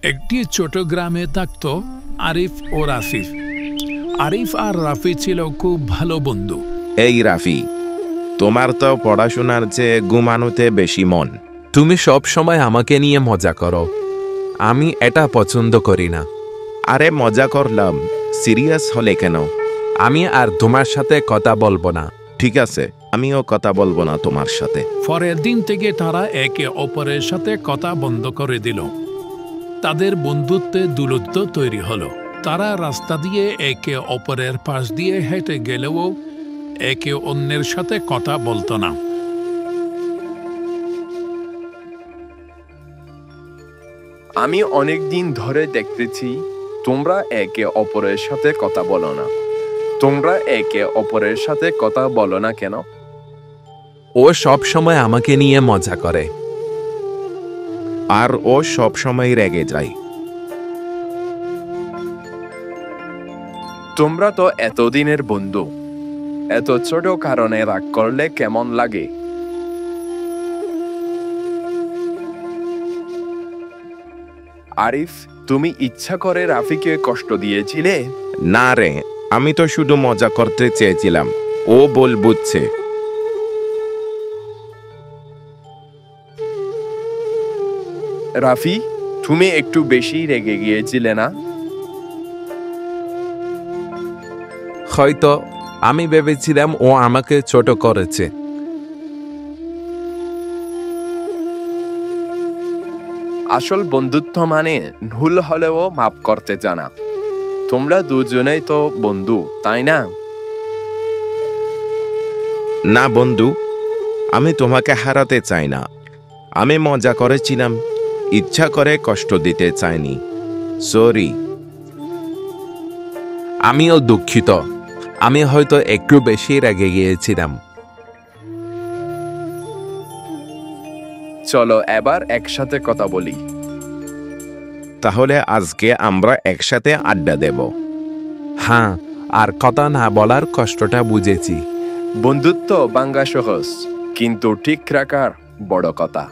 একটি ছোট গ্রামে থাকত আরিফ ও রাফি। আরিফ আর রাফি ছিল খুব ভালো বন্ধু। এই রাফি, তোমার তো পড়াশোনার চেয়ে ঘুমানোতে বেশি মন। তুমি সব সময় আমাকে নিয়ে মজা করো, আমি এটা পছন্দ করি না। আরে মজা করলাম, সিরিয়াস হলে কেন? আমি আর তোমার সাথে কথা বলবো না। ঠিক আছে, আমিও কথা বলবো না তোমার সাথে। পরের দিন থেকে তারা একে অপরের সাথে কথা বন্ধ করে দিল। তাদের বন্ধুত্বে দূরত্ব তৈরি হলো। তারা রাস্তা দিয়ে একে অপরের পাশ দিয়ে হেঁটে গেলেও একে অন্যের সাথে কথা বলতো না। আমি অনেক দিন ধরে দেখতেছি তোমরা একে অপরের সাথে কথা বলো না। তোমরা একে অপরের সাথে কথা বলো না কেন? ও সব সময় আমাকে নিয়ে মজা করে। আর ও সব সময় রেগে যায়। তোমরা তো এতদিনের বন্ধু, এত ছোট কারণে রাগ করলে কেমন লাগে? আরিফ, তুমি ইচ্ছা করে রাফিকে কষ্ট দিয়েছিলে? না রে, আমি তো শুধু মজা করতে চেয়েছিলাম। ও বল বুঝছে। রাফি, তুমি একটু বেশি রেগে গিয়েছিলে না? হয়তো আমি ভেবেছিলাম ও আমাকে ছোট করেছে। আসল বন্ধুত্ব মানে ভুল হলেও মাফ করতে জানা। তোমরা দুজনেই তো বন্ধু, তাই না? না বন্ধু, আমি তোমাকে হারাতে চাই না। আমি মজা করেছিলাম, ইচ্ছা করে কষ্ট দিতে চাইনি। সরি। আমিও দুঃখিত, আমি হয়তো একটু বেশি রেগে গিয়েছিলাম। চলো এবার একসাথে কথা বলি। তাহলে আজকে আমরা একসাথে আড্ডা দেব। হ্যাঁ, আর কথা না বলার কষ্টটা বুঝেছি। বন্ধুত্ব ভাঙা সহজ, কিন্তু ঠিক রাখার বড় কথা।